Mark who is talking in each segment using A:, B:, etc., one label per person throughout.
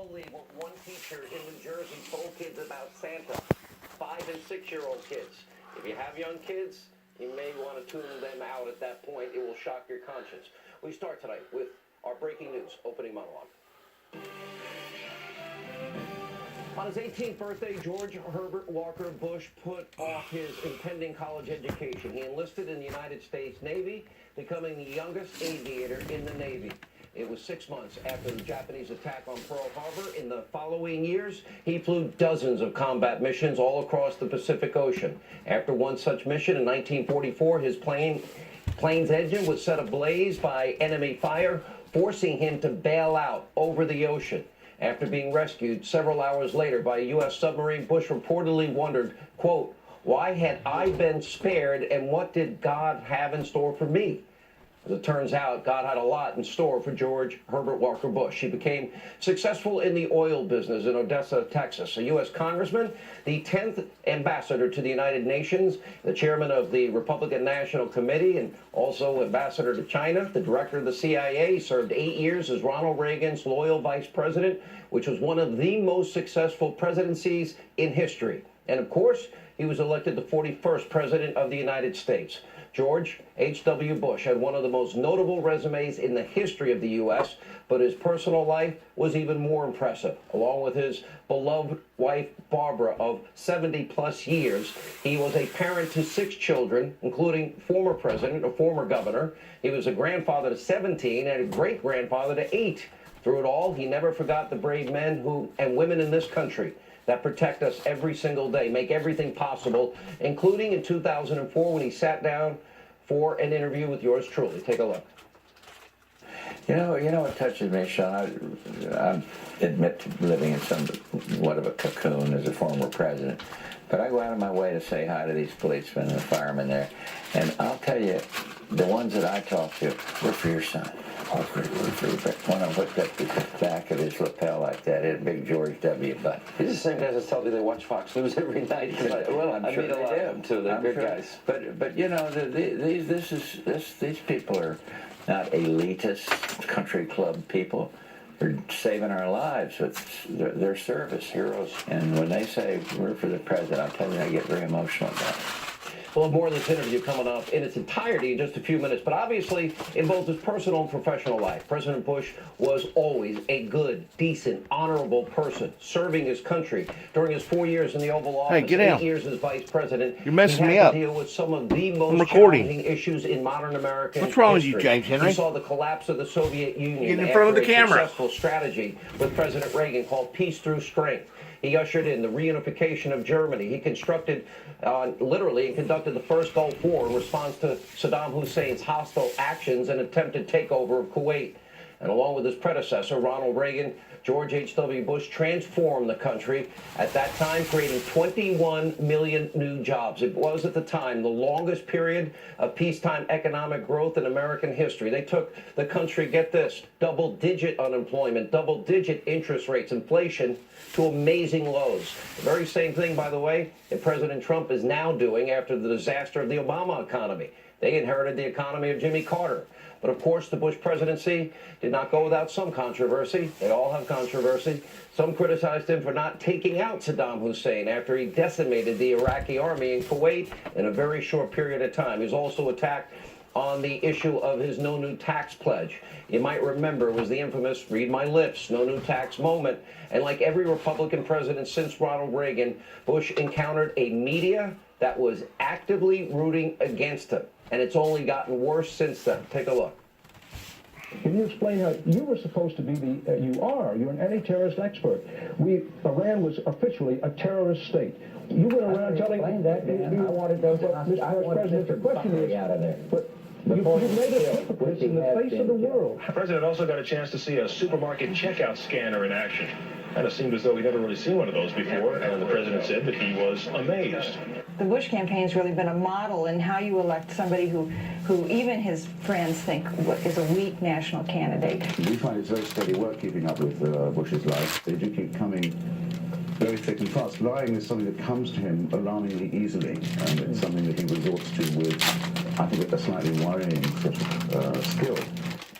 A: Believe what one teacher in New Jersey told kids about Santa. 5- and 6-year-old kids. If you have young kids, you may want to tune them out at that point. It will shock your conscience. We start tonight with our breaking news opening monologue. On his 18th birthday, George Herbert Walker Bush put off his impending college education. He enlisted in the United States Navy, becoming the youngest aviator in the Navy. It was 6 months after the Japanese attack on Pearl Harbor. In the following years, he flew dozens of combat missions all across the Pacific Ocean. After one such mission in 1944, his plane's engine was set ablaze by enemy fire, forcing him to bail out over the ocean. After being rescued several hours later by a U.S. submarine, Bush reportedly wondered, quote, "Why had I been spared, and what did God have in store for me?" As it turns out, God had a lot in store for George Herbert Walker Bush. He became successful in the oil business in Odessa, Texas, a U.S. congressman, the 10th ambassador to the United Nations, the chairman of the Republican National Committee, and also ambassador to China, the director of the CIA. He served 8 years as Ronald Reagan's loyal vice president, which was one of the most successful presidencies in history. And of course, he was elected the 41st president of the United States. George H.W. Bush had one of the most notable resumes in the history of the U.S., but his personal life was even more impressive. Along with his beloved wife, Barbara, of 70-plus years, he was a parent to 6 children, including former president, a former governor. He was a grandfather to 17 and a great-grandfather to 8. Through it all, he never forgot the brave men and women in this country that protect us every single day, make everything possible, including in 2004 when he sat down for an interview with yours truly. Take a look.
B: You know what touches me, Sean? I admit to living in somewhat of a cocoon as a former president, but I go out of my way to say hi to these policemen and the firemen there, and I'll tell you, the ones that I talk to, we're for your son. Oh, we're for your son. One of them looked at the back of his lapel like that, had a big George W. button.
A: These are the same guys that tell me they watch Fox News every night.
B: Well, I'm sure
A: meet a lot of them too. They're good guys.
B: But you know, these people are not elitist country club people. They're saving our lives with their service, heroes. And when they say we're for the president, I'll tell you, I get very emotional about it.
A: We'll have more of this interview coming up in its entirety in just a few minutes. But obviously, in both his personal and professional life, President Bush was always a good, decent, honorable person, serving his country. During his 4 years in the Oval Office,
C: Hey, get out.
A: 8 years as vice president,
C: You're messing
A: he
C: me
A: had
C: up.
A: to deal with some of the most
C: recording.
A: challenging issues in modern American
C: What's wrong with
A: history.
C: you, James Henry?
A: He saw the collapse of the Soviet Union
C: Get in front of the
A: after a
C: camera.
A: successful strategy with President Reagan called Peace Through Strength. He ushered in the reunification of Germany. He constructed, literally, and conducted the first Gulf War in response to Saddam Hussein's hostile actions and attempted takeover of Kuwait. And along with his predecessor, Ronald Reagan, George H.W. Bush transformed the country, at that time creating 21 million new jobs. It was, at the time, the longest period of peacetime economic growth in American history. They took the country, get this, double-digit unemployment, double-digit interest rates, inflation, to amazing lows. The very same thing, by the way, that President Trump is now doing after the disaster of the Obama economy. They inherited the economy of Jimmy Carter. But of course, the Bush presidency did not go without some controversy. They all have controversy. Some criticized him for not taking out Saddam Hussein after he decimated the Iraqi army in Kuwait in a very short period of time. He was also attacked on the issue of his no new tax pledge. You might remember it was the infamous read my lips, no new tax moment. And like every Republican president since Ronald Reagan, Bush encountered a media that was actively rooting against him. And it's only gotten worse since then. Take a look.
D: Can you explain how you were supposed to be you're an anti-terrorist expert. Iran was officially a terrorist state. You went around telling...
B: Explain that, man. I wanted those...
D: Mr. President, the question is...
B: out of there.
D: But you made a hypocrite in the face of the world.
E: The president also got a chance to see a supermarket checkout scanner in action. And it seemed as though he'd never really seen one of those before, and the president said that he was amazed.
F: The Bush campaign's really been a model in how you elect somebody who even his friends think is a weak national candidate.
G: We find it's very steady work keeping up with Bush's life. They do keep coming very thick and fast. Lying is something that comes to him alarmingly easily, and it's something that he resorts to with, I think, a slightly worrying sort of skill.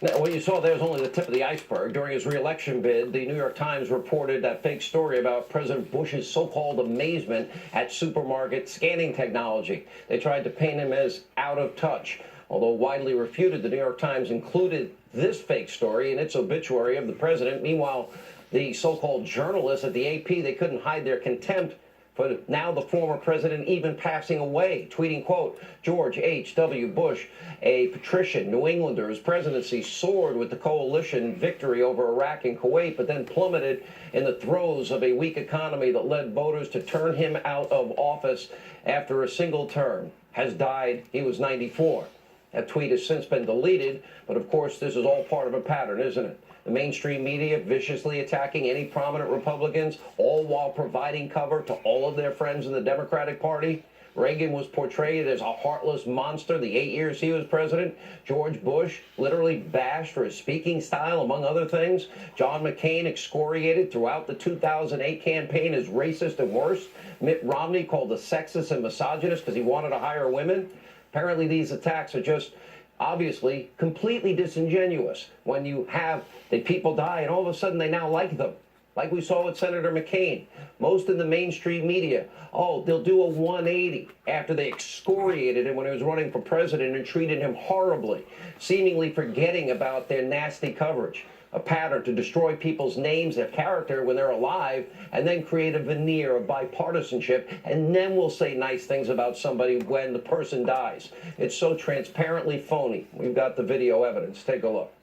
A: Now, what you saw there is only the tip of the iceberg. During his re-election bid, the New York Times reported that fake story about President Bush's so-called amazement at supermarket scanning technology. They tried to paint him as out of touch. Although widely refuted, the New York Times included this fake story in its obituary of the president. Meanwhile, the so-called journalists at the AP, they couldn't hide their contempt for now the former president even passing away, tweeting, quote, George H.W. Bush, a patrician, New Englander's presidency soared with the coalition victory over Iraq and Kuwait, but then plummeted in the throes of a weak economy that led voters to turn him out of office after a single term. Has died. He was 94. That tweet has since been deleted, but of course this is all part of a pattern, isn't it? The mainstream media viciously attacking any prominent Republicans, all while providing cover to all of their friends in the Democratic Party. Reagan was portrayed as a heartless monster the 8 years he was president. George Bush literally bashed for his speaking style, among other things. John McCain excoriated throughout the 2008 campaign as racist and worse. Mitt Romney called a sexist and misogynist because he wanted to hire women. Apparently these attacks are just obviously completely disingenuous when you have the people die and all of a sudden they now like them. Like we saw with Senator McCain. Most in the mainstream media, oh, they'll do a 180 after they excoriated him when he was running for president and treated him horribly, seemingly forgetting about their nasty coverage. A pattern to destroy people's names, their character when they're alive, and then create a veneer of bipartisanship, and then we'll say nice things about somebody when the person dies. It's so transparently phony. We've got the video evidence. Take a look.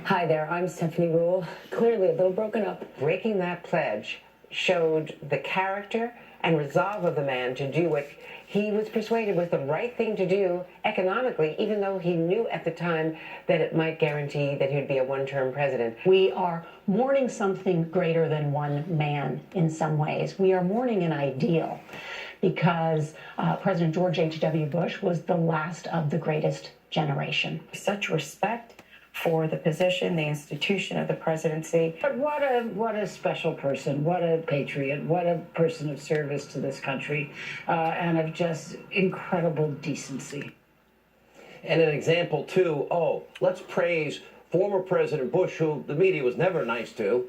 C: Hi there, I'm Stephanie Rule. Clearly a little broken up. Breaking that pledge showed the character and resolve of the man to do what he was persuaded was the right thing to do economically, even though he knew at the time that it might guarantee that he'd be a one-term president.
H: We are mourning something greater than one man in some ways. We are mourning an ideal because President George H.W. Bush was the last of the greatest generation.
F: Such respect for the position, the institution of the presidency.
I: But what a special person, what a patriot, what a person of service to this country, and of just incredible decency.
A: And an example, too, let's praise former President Bush, who the media was never nice to.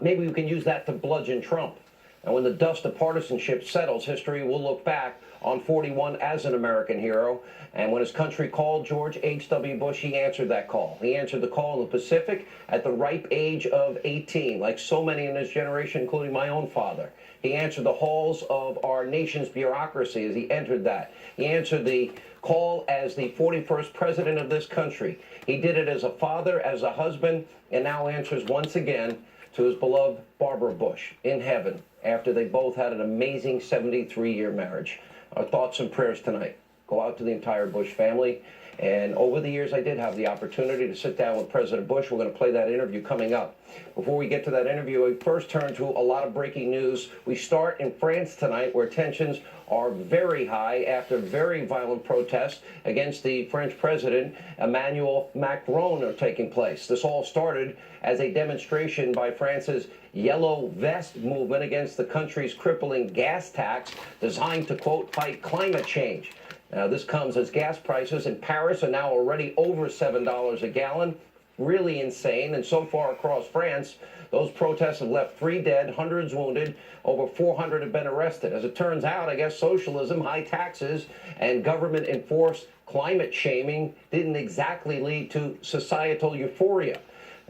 A: Maybe we can use that to bludgeon Trump. And when the dust of partisanship settles, history will look back on 41 as an American hero. And when his country called George H.W. Bush, he answered that call. He answered the call in the Pacific at the ripe age of 18, like so many in his generation, including my own father. He answered the halls of our nation's bureaucracy as he entered that. He answered the call as the 41st president of this country. He did it as a father, as a husband, and now answers once again to his beloved Barbara Bush in heaven after they both had an amazing 73-year marriage. Our thoughts and prayers tonight go out to the entire Bush family. And over the years, I did have the opportunity to sit down with President Bush. We're going to play that interview coming up. Before we get to that interview, we first turn to a lot of breaking news. We start in France tonight, where tensions are very high after very violent protests against the French president, Emmanuel Macron, are taking place. This all started as a demonstration by France's Yellow Vest movement against the country's crippling gas tax designed to, quote, fight climate change. Now, this comes as gas prices in Paris are now already over $7 a gallon. Really insane. And so far across France, those protests have left 3 dead, hundreds wounded, over 400 have been arrested. As it turns out, I guess socialism, high taxes, and government-enforced climate shaming didn't exactly lead to societal euphoria.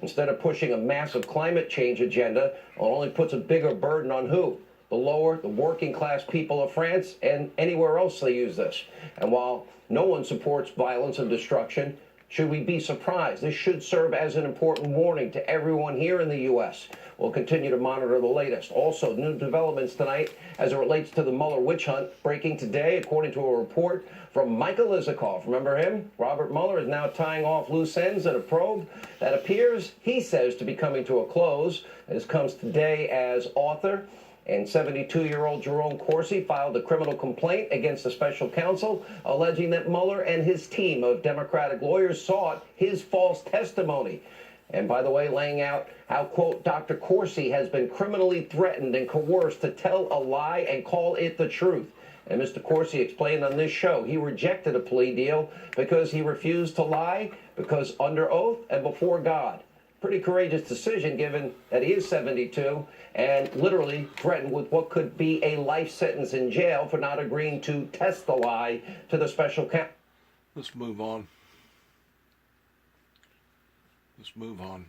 A: Instead of pushing a massive climate change agenda, it only puts a bigger burden on who? The lower, the working class people of France and anywhere else they use this. And while no one supports violence and destruction, should we be surprised? This should serve as an important warning to everyone here in the U.S. We'll continue to monitor the latest. Also, new developments tonight as it relates to the Mueller witch hunt breaking today, according to a report from Michael Isikoff. Remember him? Robert Mueller is now tying off loose ends in a probe that appears, he says, to be coming to a close. This comes today as author and 72-year-old Jerome Corsi filed a criminal complaint against the special counsel, alleging that Mueller and his team of Democratic lawyers sought his false testimony. And by the way, laying out how, quote, Dr. Corsi has been criminally threatened and coerced to tell a lie and call it the truth. And Mr. Corsi explained on this show he rejected a plea deal because he refused to lie, because under oath and before God. Pretty courageous decision given that he is 72 and literally threatened with what could be a life sentence in jail for not agreeing to test the lie to the special counsel.
J: Let's move on. Let's move on.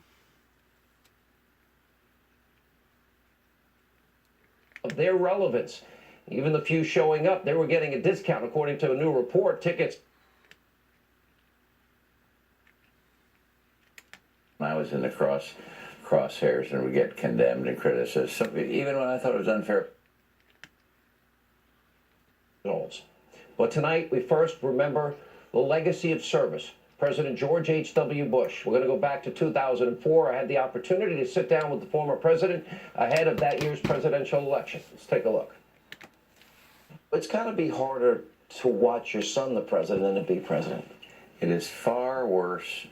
A: Of their relevance. Even the few showing up, they were getting a discount according to a new report. Tickets.
B: I was in the crosshairs and would get condemned and criticized, even when I thought it was unfair.
A: But tonight, we first remember the legacy of service. President George H.W. Bush. We're going to go back to 2004. I had the opportunity to sit down with the former president ahead of that year's presidential election. Let's take a look. It's got to be harder to watch your son, the president, than to be president.
B: It is far worse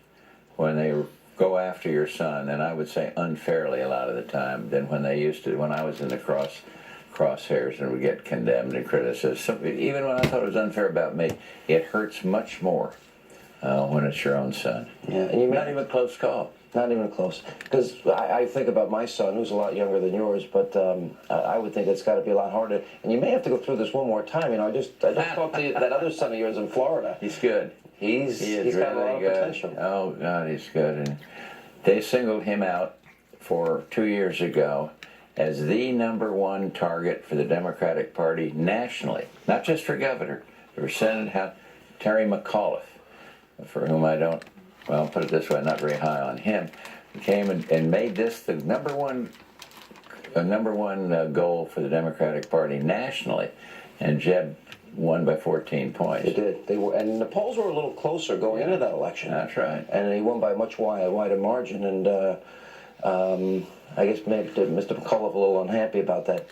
B: when they go after your son, and I would say unfairly a lot of the time, than when they used to, when I was in the crosshairs and would get condemned and criticized. Even when I thought it was unfair about me, it hurts much more when it's your own son.
A: Yeah, and you
B: not even a close call.
A: Not even close. Because I think about my son, who's a lot younger than yours, but I would think it's got to be a lot harder. And you may have to go through this one more time. You know, I just talked to that other son of yours in Florida.
B: He's good.
A: He's got a lot of potential.
B: Oh, God, he's good. And they singled him out for 2 years ago as the #1 target for the Democratic Party nationally, not just for governor, but for Senate. Terry McAuliffe, for whom I don't, well, put it this way, I'm not very high on him, came and made this the number one goal for the Democratic Party nationally, and Jeb won by 14 points.
A: They did. They were, and the polls were a little closer going into that election.
B: That's right.
A: And he won by a much wider margin. And I guess maybe Mr. McAuliffe a little unhappy about that.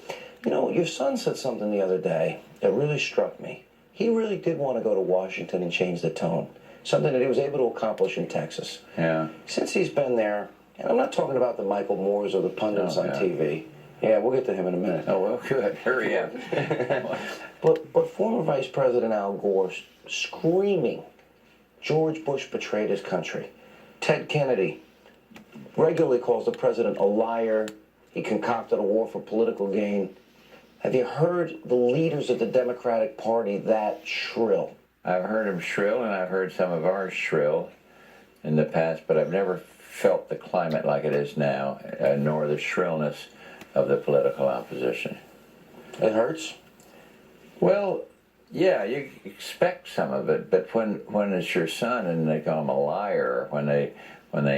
A: You know, your son said something the other day that really struck me. He really did want to go to Washington and change the tone. Something that he was able to accomplish in Texas.
B: Yeah.
A: Since he's been there, and I'm not talking about the Michael Moores or the pundits on TV. Yeah, we'll get to him in a minute.
B: Oh, well, good. Hurry up.
A: But former Vice President Al Gore screaming, George Bush betrayed his country. Ted Kennedy regularly calls the president a liar. He concocted a war for political gain. Have you heard the leaders of the Democratic Party that shrill?
B: I've heard them shrill, and I've heard some of ours shrill in the past, but I've never felt the climate like it is now, nor the shrillness of the political opposition.
A: It hurts?
B: Well, yeah, you expect some of it, but when it's your son and they call him a liar, when they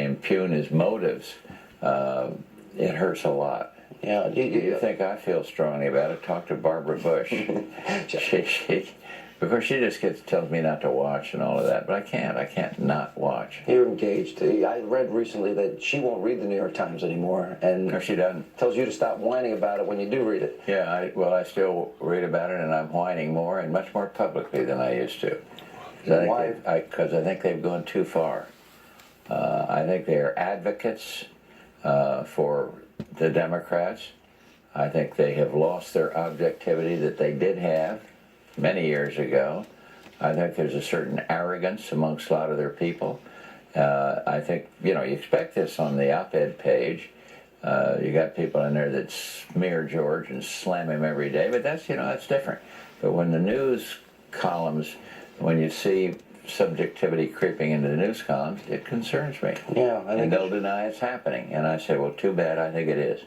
B: impugn his motives, it hurts a lot.
A: Yeah,
B: you think I feel strongly about it? Talk to Barbara Bush. Because she just tells me not to watch and all of that, but I can't not watch.
A: You're engaged. I read recently that she won't read the New York Times anymore, and
B: no, she doesn't.
A: Tells you to stop whining about it when you do read it.
B: Yeah, I still read about it, and I'm whining more and much more publicly than I used to. Because I think they've gone too far. I think they are advocates for the Democrats. I think they have lost their objectivity that they did have many years ago. I think there's a certain arrogance amongst a lot of their people. I think, you expect this on the op-ed page. You got people in there that smear George and slam him every day, but that's different. But when the news columns, when you see subjectivity creeping into the news columns, it concerns me.
A: Yeah,
B: and they'll deny it's happening. And I say, well, too bad, I think it is.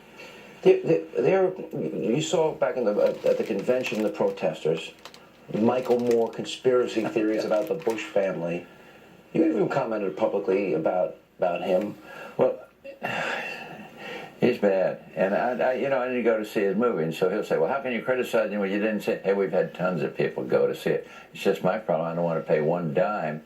A: You saw back at the convention, the protesters, Michael Moore conspiracy theories about the Bush family. You even commented publicly about him.
B: Well, he's bad, and I didn't go to see his movie, and so he'll say, well, how can you criticize him when you didn't see it? Hey, we've had tons of people go to see it. It's just my problem. I don't want to pay one dime,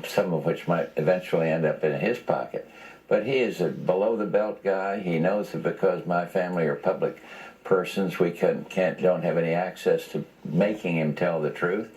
B: some of which might eventually end up in his pocket. But he is a below-the-belt guy. He knows that because my family are public persons, we don't have any access to making him tell the truth.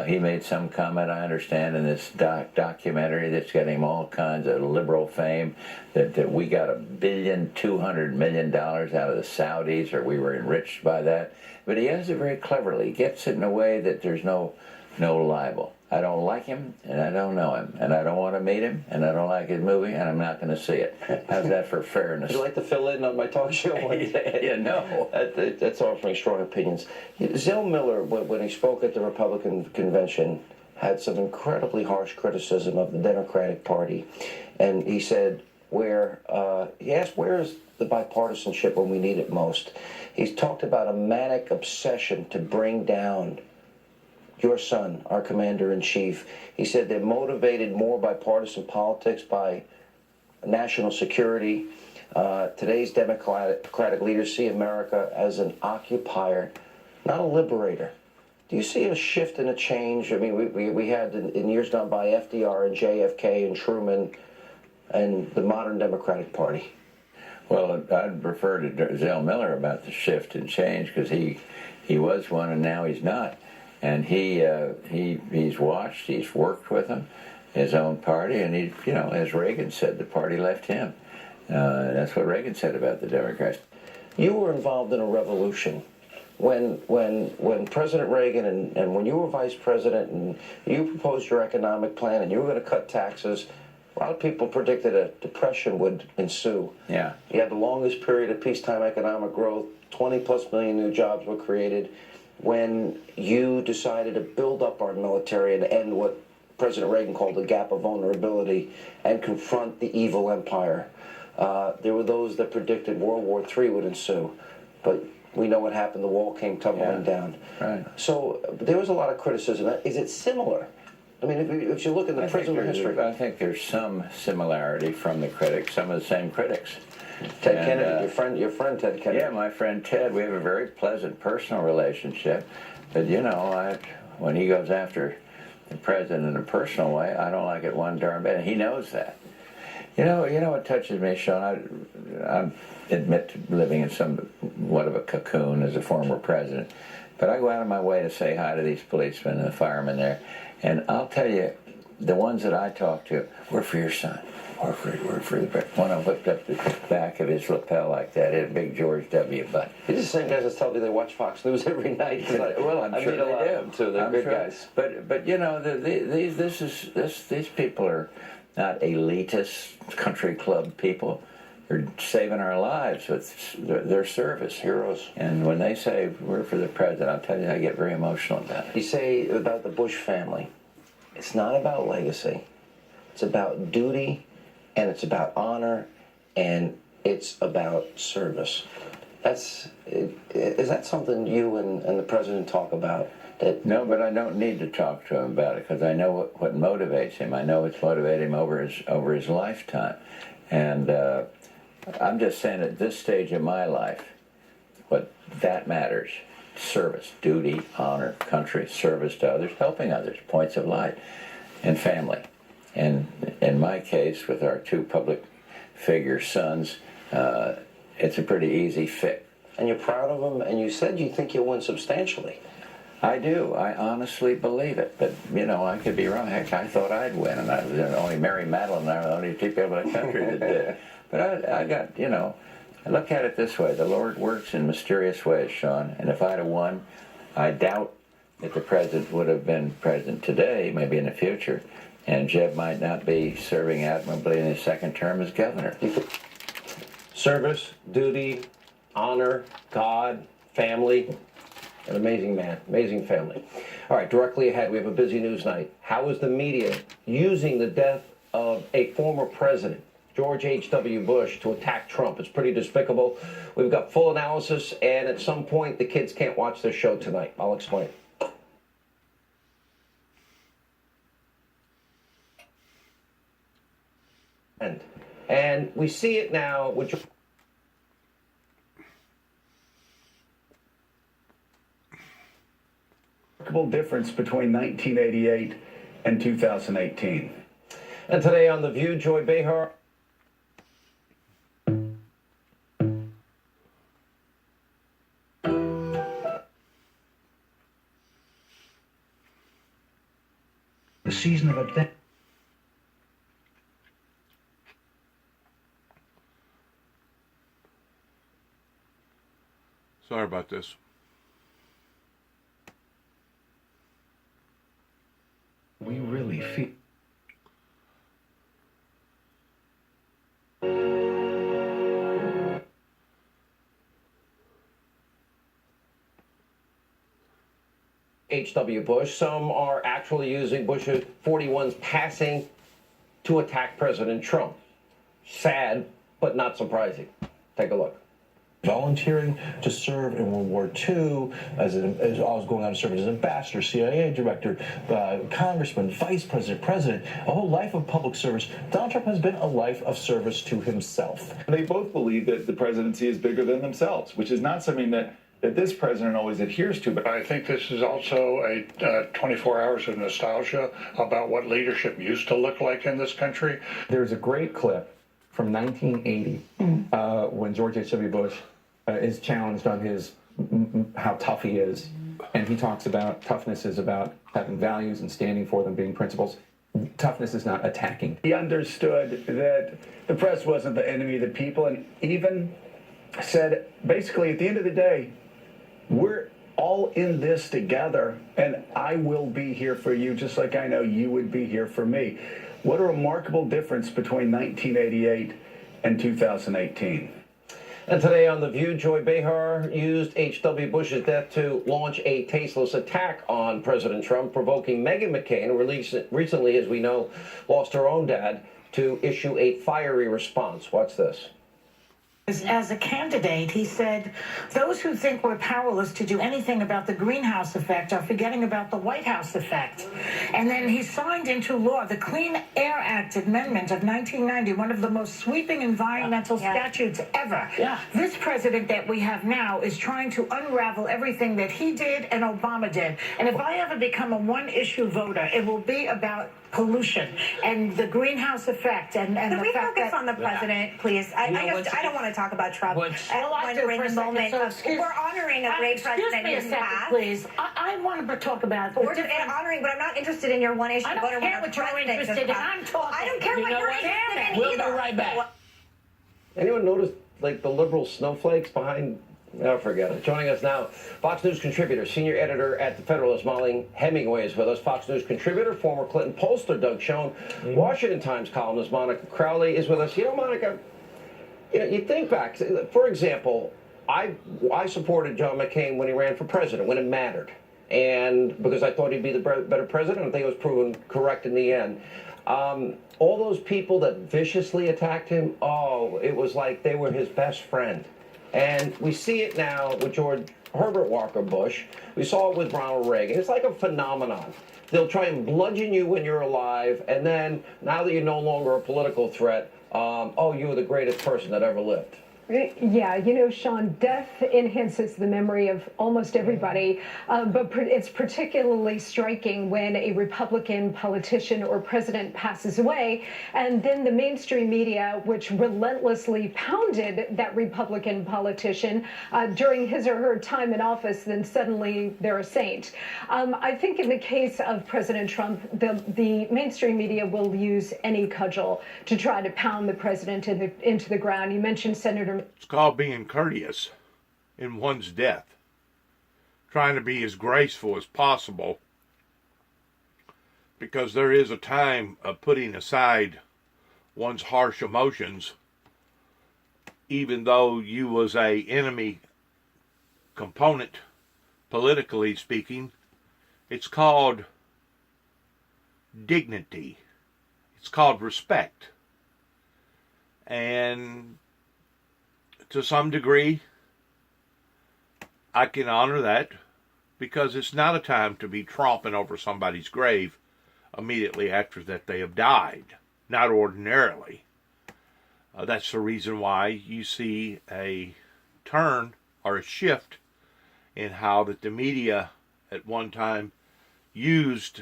B: He made some comment, I understand, in this documentary that's getting him all kinds of liberal fame, that we got $1,200,000,000 out of the Saudis, or we were enriched by that. But he has it very cleverly. He gets it in a way that there's no libel. I don't like him, and I don't know him, and I don't want to meet him, and I don't like his movie, and I'm not going to see it. How's that for fairness?
K: Would you like to fill in on my talk show one day?
B: Yeah, no.
K: That's offering strong opinions. Zell Miller, when he spoke at the Republican convention, had some incredibly harsh criticism of the Democratic Party. And he said, he asked, where is the bipartisanship when we need it most? He's talked about a manic obsession to bring down your son, our commander-in-chief. He said they're motivated more by partisan politics, by national security. Today's Democratic leaders see America as an occupier, not a liberator. Do you see a shift and a change? I mean, we had in years gone by FDR and JFK and Truman and the modern Democratic Party.
B: Well, I'd refer to Zell Miller about the shift and change, because he was one and now he's not. And he's watched, he's worked with them, his own party, and he, as Reagan said, the party left him. That's what Reagan said about the Democrats.
K: You were involved in a revolution when President Reagan and when you were vice president and you proposed your economic plan and you were going to cut taxes. A lot of people predicted a depression would ensue.
B: Yeah.
K: You had the longest period of peacetime economic growth. 20+ million new jobs were created. When you decided to build up our military and end what President Reagan called the gap of vulnerability and confront the evil empire, there were those that predicted World War III would ensue. But we know what happened. The wall came tumbling down.
B: Right.
K: So there was a lot of criticism. Is it similar? I mean, if you look in the prism of history.
B: I think there's some similarity from the critics, some of the same critics.
K: Ted Kennedy, your friend Ted Kennedy.
B: Yeah, my friend Ted. We have a very pleasant personal relationship. But, when he goes after the president in a personal way, I don't like it one darn bit. And he knows that. You know what touches me, Sean? I admit to living in somewhat of a cocoon as a former president. But I go out of my way to say hi to these policemen and the firemen there. And I'll tell you, the ones that I talk to, we're for your son. We're for the president. One of them whipped up the back of his lapel like that. It had a big George W. butt.
K: These are the same guys that tell me they watch Fox News every night.
B: Well, I'm sure
K: meet a lot
B: they
K: of them too. They're good guys.
B: But these people are not elitist country club people. They're saving our lives with their service.
K: Heroes.
B: And when they say we're for the president, I'll tell you, I get very emotional about it.
K: You say about the Bush family, it's not about legacy. It's about duty, and it's about honor, and it's about service. Is that something you and the president talk about?
B: No, but I don't need to talk to him about it, because I know what motivates him. I know what's motivated him over his lifetime. And I'm just saying at this stage of my life, what that matters: service, duty, honor, country, service to others, helping others, points of light, and family. And in my case, with our two public figure sons, it's a pretty easy fit.
K: And you're proud of them, and you said you think you'll win substantially.
B: I do. I honestly believe it. But, I could be wrong. Heck, I thought I'd win, and only Mary Madeline and I were the only two people in the country that did. But I got, I look at it this way. The Lord works in mysterious ways, Sean. And if I'd have won, I doubt that the president would have been president today, maybe in the future. And Jeb might not be serving admirably in his second term as governor.
K: Service, duty, honor, God, family. An amazing man, amazing family. All right, directly ahead, we have a busy news night. How is the media using the death of a former president, George H.W. Bush, to attack Trump? It's pretty despicable. We've got full analysis, and at some point, the kids can't watch this show tonight. I'll explain. And we see it now, which
L: difference between 1988 and 2018.
K: And today on The View, Joy Behar.
M: The season of adventure.
J: Sorry about this.
M: We really feel.
A: H.W. Bush. Some are actually using Bush 41's passing to attack President Trump. Sad, but not surprising. Take a look.
N: Volunteering to serve in World War II, as I was going on to serve as ambassador, CIA director, congressman, vice president, president, a whole life of public service. Donald Trump has been a life of service to himself.
L: They both believe that the presidency is bigger than themselves, which is not something that this president always adheres to. But
O: I think this is also a 24 hours of nostalgia about what leadership used to look like in this country.
P: There's a great clip from 1980 when George H.W. Bush is challenged on his how tough he is, and he talks about toughness is about having values and standing for them, being principles. Toughness is not attacking.
L: He understood that the press wasn't the enemy of the people, and even said, basically, at the end of the day, we're all in this together, and I will be here for you just like I know you would be here for me. What a remarkable difference between 1988 and 2018.
A: And today on The View, Joy Behar used H.W. Bush's death to launch a tasteless attack on President Trump, provoking Meghan McCain, who recently, as we know, lost her own dad, to issue a fiery response. Watch this.
Q: As a candidate, he said, those who think we're powerless to do anything about the greenhouse effect are forgetting about the White House effect. And then he signed into law the Clean Air Act Amendment of 1990, one of the most sweeping environmental statutes ever. This president that we have now is trying to unravel everything that he did and Obama did. And if I ever become a one-issue voter, it will be about pollution and the greenhouse effect and
R: Can
Q: the
R: we
Q: fact
R: focus
Q: that,
R: on the president, please? I don't want to talk about Trump. During the moment, we're honoring a great president in the past.
Q: Please. I want to talk about
R: We're honoring, but I'm not interested in your one-issue voter.
Q: I don't care what you're interested in. I'm talking.
R: I don't care what you're interested in
A: We'll
R: either.
A: be right back. Anyone notice, like, the liberal snowflakes behind? Oh, forget it. Joining us now, Fox News contributor, senior editor at The Federalist, Molly Hemingway is with us. Fox News contributor, former Clinton pollster Doug Schoen, Washington Times columnist Monica Crowley is with us. You know, Monica, you think back. For example, I supported John McCain when he ran for president, when it mattered. And because I thought he'd be the better president, I think it was proven correct in the end. All those people that viciously attacked him, it was like they were his best friend. And we see it now with George Herbert Walker Bush. We saw it with Ronald Reagan. It's like a phenomenon. They'll try and bludgeon you when you're alive, and then now that you're no longer a political threat, you were the greatest person that ever lived.
S: Yeah, you know, Sean, death enhances the memory of almost everybody, but it's particularly striking when a Republican politician or president passes away, and then the mainstream media, which relentlessly pounded that Republican politician during his or her time in office, then suddenly they're a saint. I think in the case of President Trump, the mainstream media will use any cudgel to try to pound the president into the ground. You mentioned Senator.
J: It's called being courteous in one's death. Trying to be as graceful as possible. Because there is a time of putting aside one's harsh emotions, even though you was a enemy component, politically speaking. It's called dignity. It's called respect. And to some degree, I can honor that because it's not a time to be tromping over somebody's grave immediately after that they have died. Not ordinarily. That's the reason why you see a turn or a shift in how that the media at one time used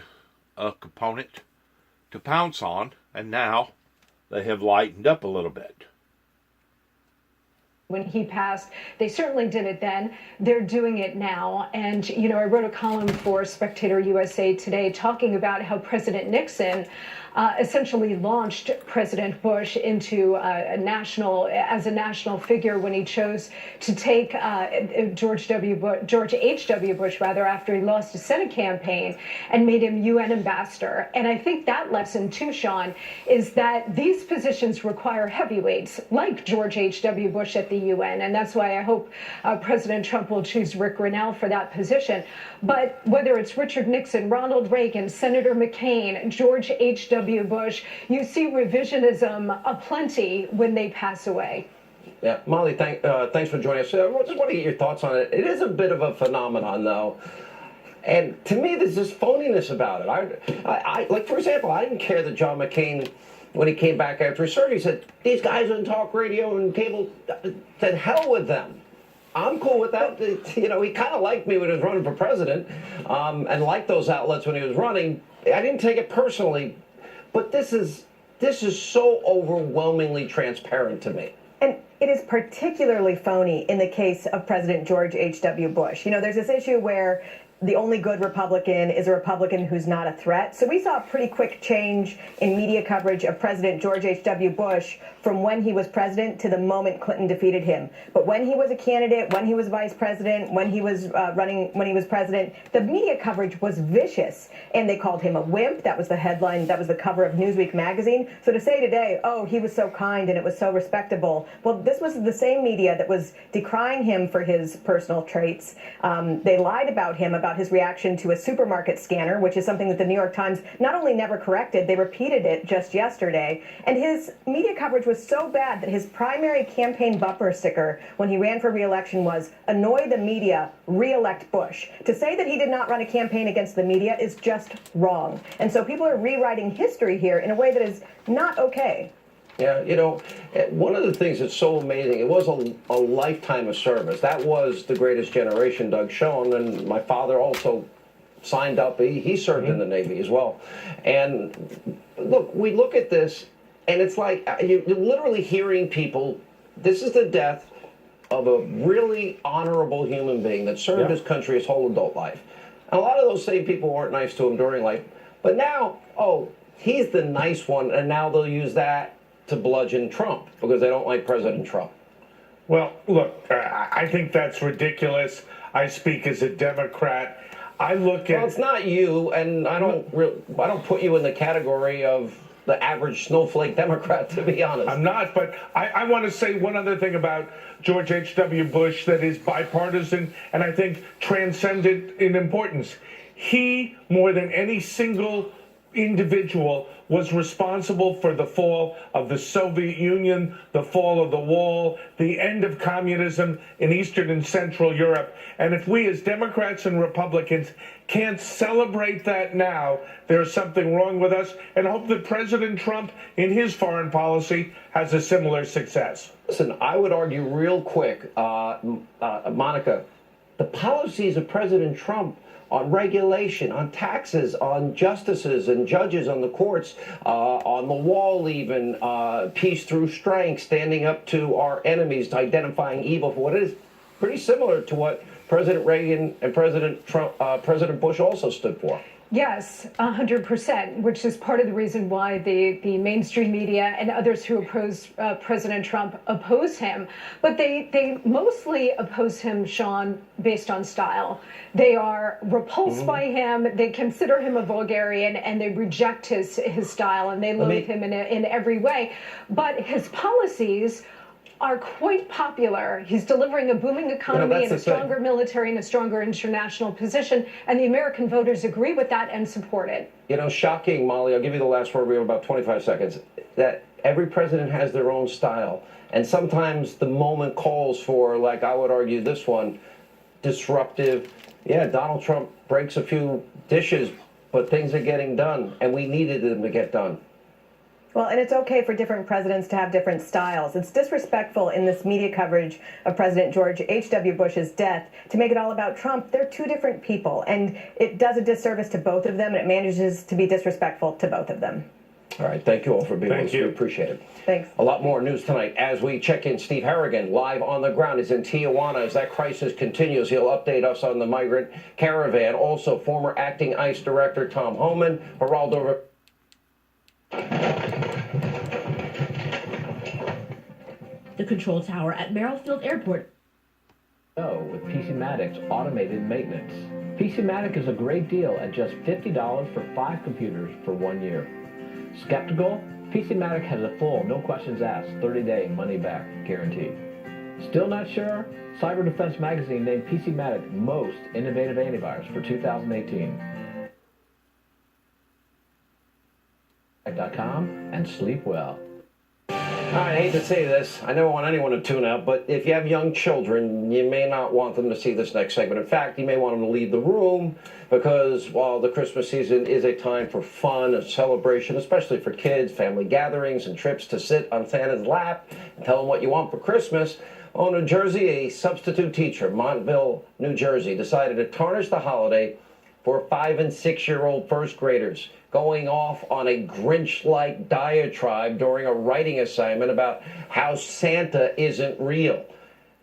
J: a component to pounce on, and now they have lightened up a little bit.
S: when he passed. They certainly did it then. They're doing it now. And, you know, I wrote a column for Spectator USA today talking about how President Nixon essentially launched President Bush into a national figure when he chose to take George H.W. Bush, after he lost his Senate campaign, and made him UN ambassador. And I think that lesson too, Sean, is that these positions require heavyweights like George H.W. Bush at the UN, and that's why I hope President Trump will choose Rick Grinnell for that position. But whether it's Richard Nixon, Ronald Reagan, Senator McCain, George H.W. Bush, you see revisionism aplenty when they pass away.
A: Yeah, Molly, thanks for joining us. I just want to get your thoughts on it. It is a bit of a phenomenon, though. And to me, there's this phoniness about it. I like, for example, I didn't care that John McCain, when he came back after his surgery, said, these guys on talk radio and cable, said, hell with them. I'm cool with that. You know, he kind of liked me when he was running for president, and liked those outlets when he was running. I didn't take it personally, but this is so overwhelmingly transparent to me.
R: And it is particularly phony in the case of President George H.W. Bush. You know, there's this issue where the only good Republican is a Republican who's not a threat. So we saw a pretty quick change in media coverage of President George H.W. Bush from when he was president to the moment Clinton defeated him. But when he was a candidate, when he was vice president, when he was when he was president, the media coverage was vicious. And they called him a wimp. That was the headline. That was the cover of Newsweek magazine. So to say today, oh, he was so kind and it was so respectable. Well, this was the same media that was decrying him for his personal traits. They lied about him, about his reaction to a supermarket scanner, which is something that the New York Times not only never corrected, they repeated it just yesterday. And his media coverage was so bad that his primary campaign bumper sticker when he ran for re-election was, annoy the media, re-elect Bush. To say that he did not run a campaign against the media is just wrong. And so people are rewriting history here in a way that is not okay.
A: Yeah, you know, one of the things that's so amazing, it was a lifetime of service. That was the greatest generation, Doug Schoen, and my father also signed up. He served in the Navy as well. And look, we look at this, and it's like you're literally hearing people, this is the death of a really honorable human being that served his country his whole adult life. And a lot of those same people weren't nice to him during life. But now, oh, he's the nice one, and now they'll use that to bludgeon Trump because they don't like President Trump.
T: Well, look, I think that's ridiculous. I speak as a Democrat. I look at...
A: Well, it's not you, and I don't put you in the category of the average snowflake Democrat, to be honest.
T: I'm not, but I want to say one other thing about George H.W. Bush that is bipartisan and I think transcendent in importance. He, more than any single individual, was responsible for the fall of the Soviet Union, the fall of the wall, the end of communism in Eastern and Central Europe. And if we as Democrats and Republicans can't celebrate that now, there's something wrong with us, and hope that President Trump, in his foreign policy, has a similar success.
A: Listen, I would argue real quick, Monica, the policies of President Trump on regulation, on taxes, on justices and judges on the courts, on the wall even, peace through strength, standing up to our enemies, identifying evil for what it is, pretty similar to what President Reagan and President Bush also stood for.
S: Yes, 100%, which is part of the reason why the mainstream media and others who oppose President Trump oppose him. But they mostly oppose him, Sean, based on style. They are repulsed by him. They consider him a vulgarian, and they reject his style, and they loathe him in every way. But his policies are quite popular. He's delivering a booming economy and a stronger military and a stronger international position, and the American voters agree with that and support it.
A: You know, shocking, Molly, I'll give you the last word. We have about 25 seconds. That every president has their own style, and sometimes the moment calls for, like I would argue this one, disruptive. Yeah, Donald Trump breaks a few dishes, but things are getting done, and we needed them to get done.
R: Well, and it's okay for different presidents to have different styles. It's disrespectful in this media coverage of President George H.W. Bush's death to make it all about Trump. They're two different people, and it does a disservice to both of them, and it manages to be disrespectful to both of them.
A: All right, thank you all for being with us.
T: Thank you.
A: We appreciate it.
R: Thanks.
A: A lot more news tonight as we check in. Steve Harrigan, live on the ground, is in Tijuana as that crisis continues. He'll update us on the migrant caravan. Also, former acting ICE Director Tom Homan, Geraldo.
U: The control tower at Merrill Field Airport.
V: With PC-Matic's automated maintenance. PC-Matic is a great deal at just $50 for 5 computers for 1 year. Skeptical? PC-Matic has a full, no questions asked, 30-day money-back guarantee. Still not sure? Cyber Defense Magazine named PC-Matic most innovative antivirus for 2018. .com and sleep well.
A: I hate to say this. I never want anyone to tune out, but if you have young children, you may not want them to see this next segment. In fact, you may want them to leave the room because while the Christmas season is a time for fun, a celebration, especially for kids, family gatherings, and trips to sit on Santa's lap and tell him what you want for Christmas, well, in New Jersey, a substitute teacher, Montville, New Jersey, decided to tarnish the holiday for 5- and 6-year-old first graders, going off on a Grinch-like diatribe during a writing assignment about how Santa isn't real.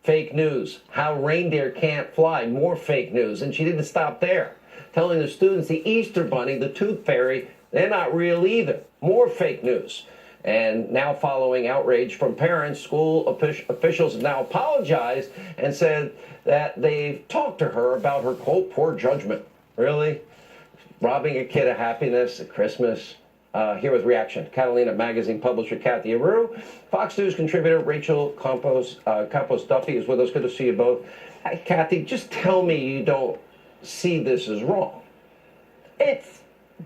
A: Fake news. How reindeer can't fly. More fake news. And she didn't stop there, telling the students the Easter Bunny, the Tooth Fairy, they're not real either. More fake news. And now, following outrage from parents, school officials have now apologized and said that they've talked to her about her, quote, poor judgment. Really? Robbing a kid of happiness at Christmas? Here with reaction. Catalina Magazine publisher Kathy Aru, Fox News contributor Rachel Campos Duffy is with us. Good to see you both. Kathy, just tell me you don't see this as wrong.
R: It's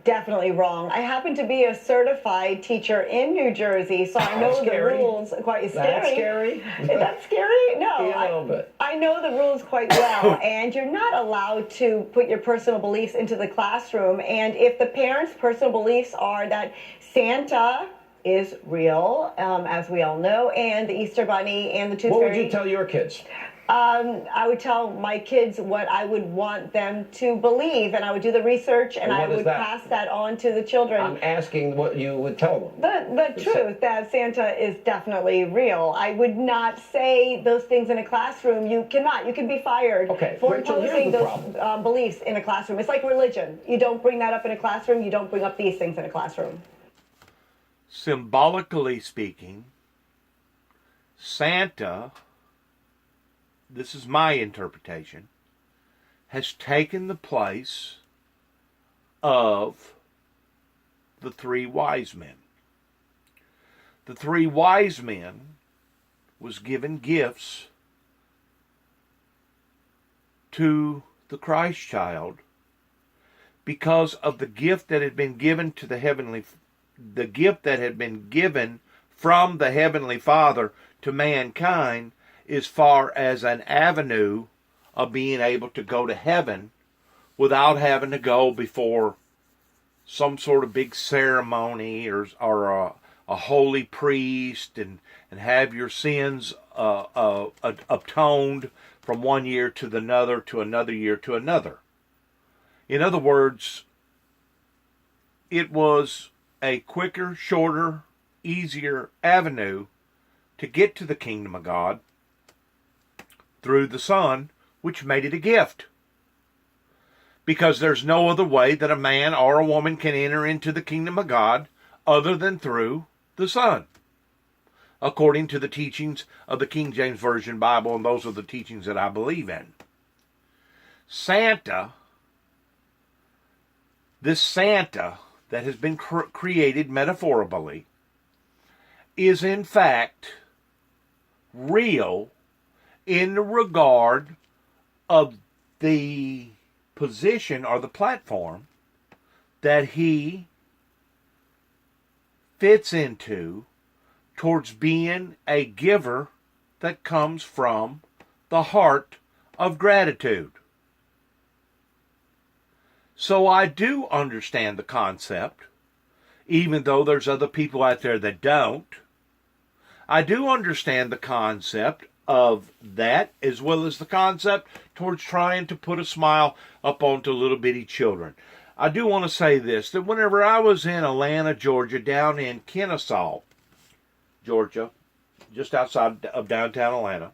R: definitely wrong. I happen to be a certified teacher in New Jersey, so I know the rules quite scary.
A: That's scary?
R: Is that scary? No.
A: Yeah, a little bit.
R: I know the rules quite well, and you're not allowed to put your personal beliefs into the classroom. And if the parents' personal beliefs are that Santa is real, as we all know, and the Easter Bunny and the Tooth Fairy.
A: What would you tell your kids?
R: I would tell my kids what I would want them to believe, and I would do the research, and I would pass that on to the children.
A: I'm asking what you would tell them.
R: The truth that Santa is definitely real. I would not say those things in a classroom. You cannot. You can be fired for
A: Rachel,
R: imposing
A: here's the
R: those beliefs in a classroom. It's like religion. You don't bring that up in a classroom. You don't bring up these things in a classroom.
J: Symbolically speaking, Santa, this is my interpretation, has taken the place of the 3 wise men. The 3 wise men was given gifts to the Christ child because of the gift that had been given to the gift that had been given from the Heavenly Father to mankind as far as an avenue of being able to go to heaven without having to go before some sort of big ceremony or a holy priest and have your sins atoned from one year to another year to another. In other words, it was a quicker, shorter, easier avenue to get to the kingdom of God through the Son, which made it a gift. Because there's no other way that a man or a woman can enter into the kingdom of God other than through the Son, according to the teachings of the King James Version Bible, and those are the teachings that I believe in. Santa, this Santa that has been created metaphorically, is in fact real in the regard of the position or the platform that he fits into towards being a giver that comes from the heart of gratitude. So I do understand the concept, even though there's other people out there that don't. I do understand the concept of that, as well as the concept towards trying to put a smile up onto little bitty children. I do want to say this, that whenever I was in Atlanta, Georgia, down in Kennesaw, Georgia, just outside of downtown Atlanta,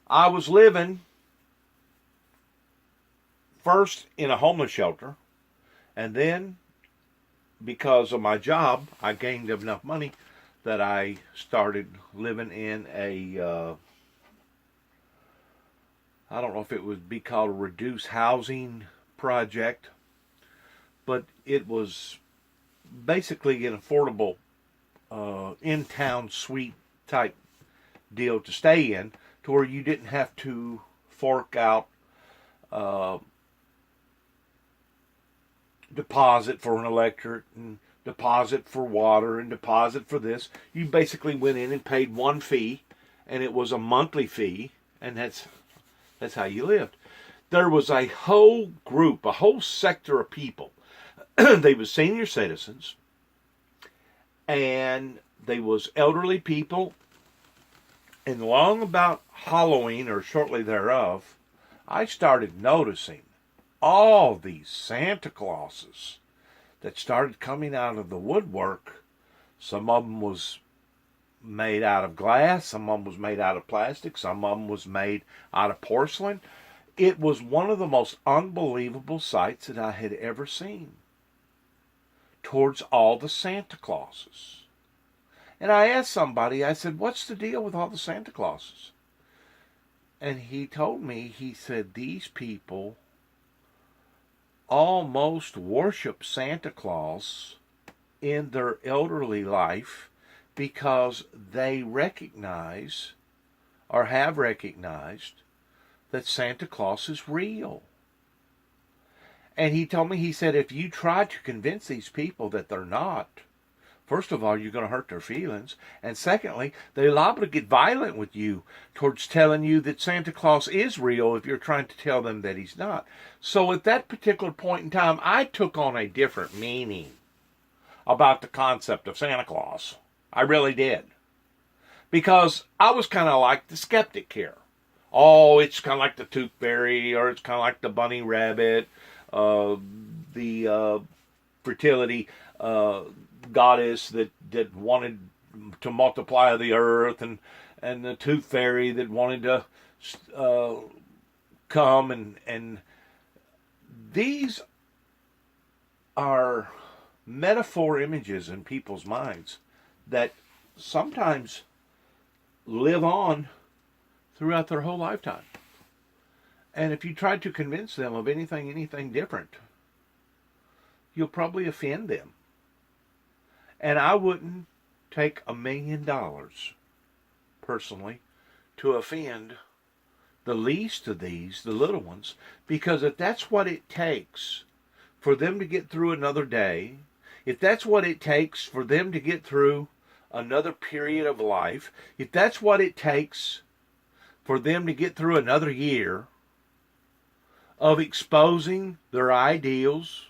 J: I was living first in a homeless shelter, and then because of my job, I gained enough money that I started living in a, I don't know if it would be called a reduced housing project, but it was basically an affordable in-town suite type deal to stay in, to where you didn't have to fork out deposit for an electric and deposit for water and deposit for this. You basically went in and paid one fee, and it was a monthly fee, and that's how you lived. There was a whole group, a whole sector of people. They was senior citizens, and they was elderly people. And long about Halloween, or shortly thereof, I started noticing all these Santa Clauses that started coming out of the woodwork. Some of them was made out of glass, some of them was made out of plastic, some of them was made out of porcelain. It was one of the most unbelievable sights that I had ever seen towards all the Santa Clauses. And I asked somebody, I said, what's the deal with all the Santa Clauses? And he told me, he said, these people almost worship Santa Claus in their elderly life because they recognize, or have recognized, that Santa Claus is real. And he told me, he said, if you try to convince these people that they're not, first of all, you're going to hurt their feelings. And secondly, they're liable to get violent with you towards telling you that Santa Claus is real if you're trying to tell them that he's not. So at that particular point in time, I took on a different meaning about the concept of Santa Claus. I really did. Because I was kind of like the skeptic here. Oh, it's kind of like the Tooth Fairy, or it's kind of like the Bunny Rabbit, the fertility goddess that wanted to multiply the earth, and the Tooth Fairy that wanted to come, and these are metaphor images in people's minds that sometimes live on throughout their whole lifetime. And if you try to convince them of anything different, you'll probably offend them. And I wouldn't take $1 million, personally, to offend the least of these, the little ones, because if that's what it takes for them to get through another day, if that's what it takes for them to get through another period of life, if that's what it takes for them to get through another year of exposing their ideals,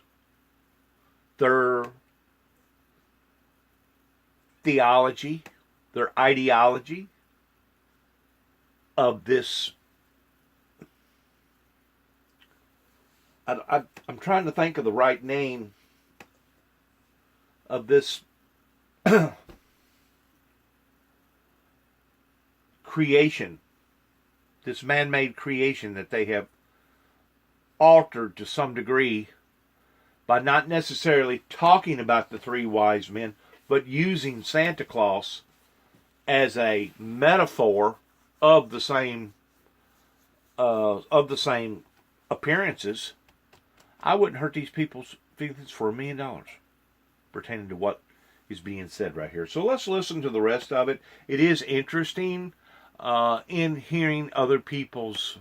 J: their theology, their ideology of this. I'm trying to think of the right name of this creation, this man-made creation that they have altered to some degree by not necessarily talking about the three wise men, but using Santa Claus as a metaphor of the same appearances. I wouldn't hurt these people's feelings for $1 million pertaining to what is being said right here. So let's listen to the rest of it. It is interesting in hearing other people's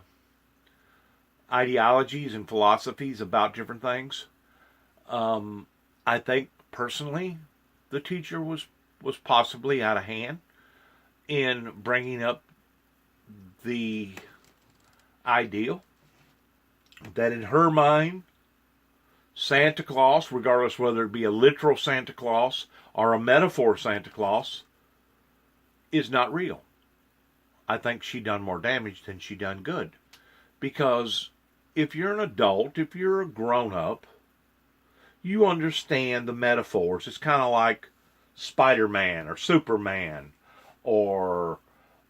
J: ideologies and philosophies about different things. I think personally the teacher was possibly out of hand in bringing up the ideal that in her mind Santa Claus, regardless whether it be a literal Santa Claus or a metaphor Santa Claus, is not real. I think she done more damage than she done good, because if you're an adult, if you're a grown-up, you understand the metaphors. It's kind of like Spider-Man or Superman or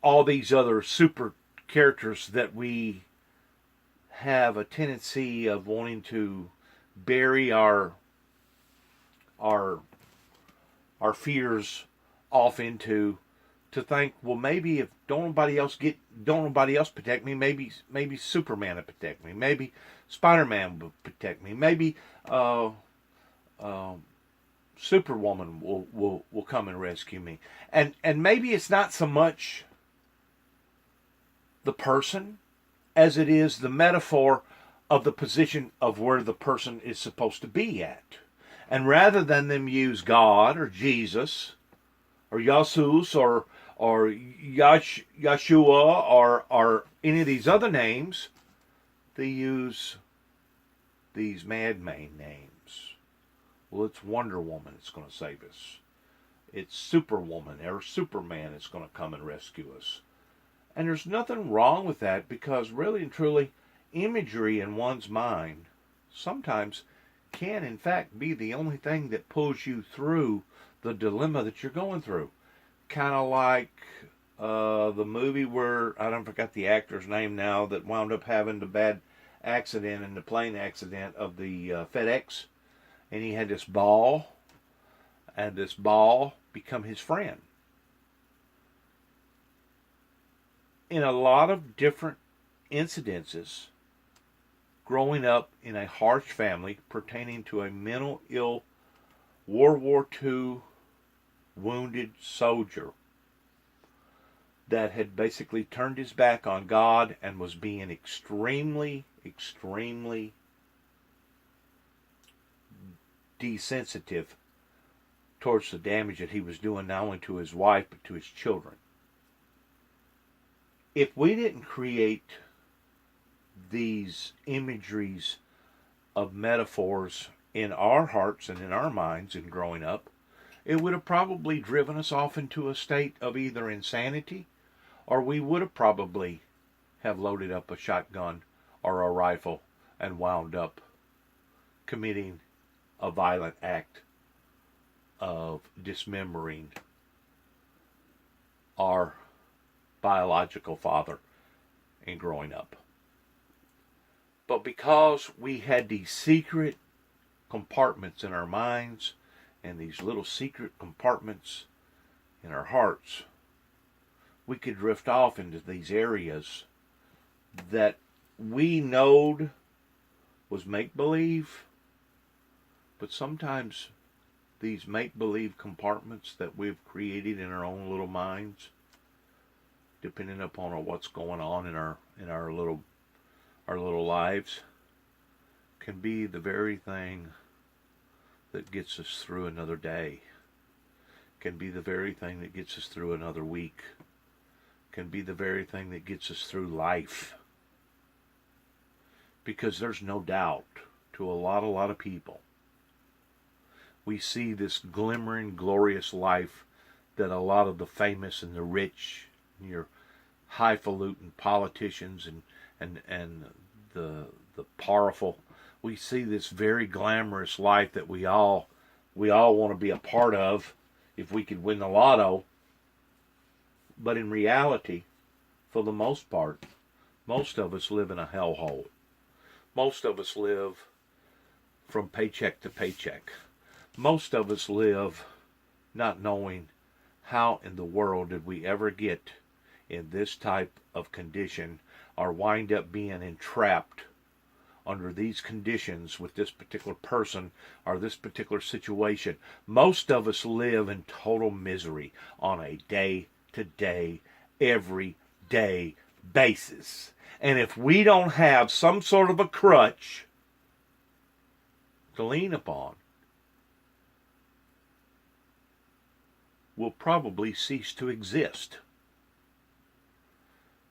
J: all these other super characters that we have a tendency of wanting to bury our fears off into, to think, well, maybe if don't nobody else protect me, maybe Superman will protect me, maybe Spider-Man will protect me, maybe Superwoman will come and rescue me, and maybe it's not so much the person as it is the metaphor of the position of where the person is supposed to be at. And rather than them use God or Jesus or Jesus or Yeshua or any of these other names, they use these man-made names. Well, it's Wonder Woman that's going to save us. It's Superwoman or Superman that's going to come and rescue us. And there's nothing wrong with that, because really and truly, imagery in one's mind sometimes can in fact be the only thing that pulls you through the dilemma that you're going through. Kind of like the movie where, I don't forget the actor's name now, that wound up having the bad accident in the plane accident of the FedEx, and he had this ball, and this ball become his friend. In a lot of different incidences, growing up in a harsh family pertaining to a mental ill World War II wounded soldier that had basically turned his back on God and was being extremely, extremely desensitive towards the damage that he was doing not only to his wife but to his children. If we didn't create these imageries of metaphors in our hearts and in our minds in growing up, it would have probably driven us off into a state of either insanity, or we would have probably have loaded up a shotgun or a rifle and wound up committing a violent act of dismembering our biological father in growing up. But because we had these secret compartments in our minds and these little secret compartments in our hearts, we could drift off into these areas that we knowed was make-believe, but sometimes these make-believe compartments that we've created in our own little minds, depending upon what's going on in our little lives, can be the very thing that gets us through another day, can be the very thing that gets us through another week, can be the very thing that gets us through life. Because there's no doubt, to a lot of people, we see this glimmering, glorious life that a lot of the famous and the rich, your highfalutin politicians and the powerful, we see this very glamorous life that we all want to be a part of if we could win the lotto. But in reality, for the most part, most of us live in a hellhole. Most of us live from paycheck to paycheck. Most of us live not knowing how in the world did we ever get in this type of condition, or wind up being entrapped under these conditions with this particular person or this particular situation. Most of us live in total misery on a day-to-day, everyday basis. And if we don't have some sort of a crutch to lean upon, we'll probably cease to exist.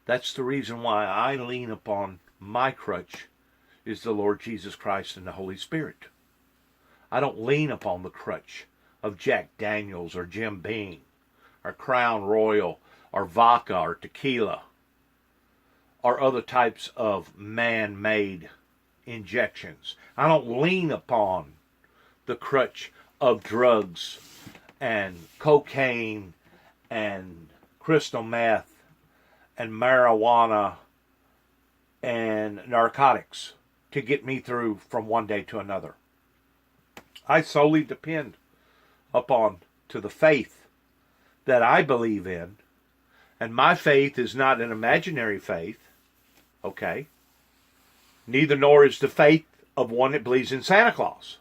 J: That's the reason why I lean upon my crutch is the Lord Jesus Christ and the Holy Spirit. I don't lean upon the crutch of Jack Daniels or Jim Beam or Crown Royal or vodka or tequila or other types of man-made injections. I don't lean upon the crutch of drugs and cocaine and crystal meth and marijuana and narcotics to get me through from one day to another. I solely depend upon to the faith that I believe in, and my faith is not an imaginary faith, okay? Neither nor is the faith of one that believes in Santa Claus.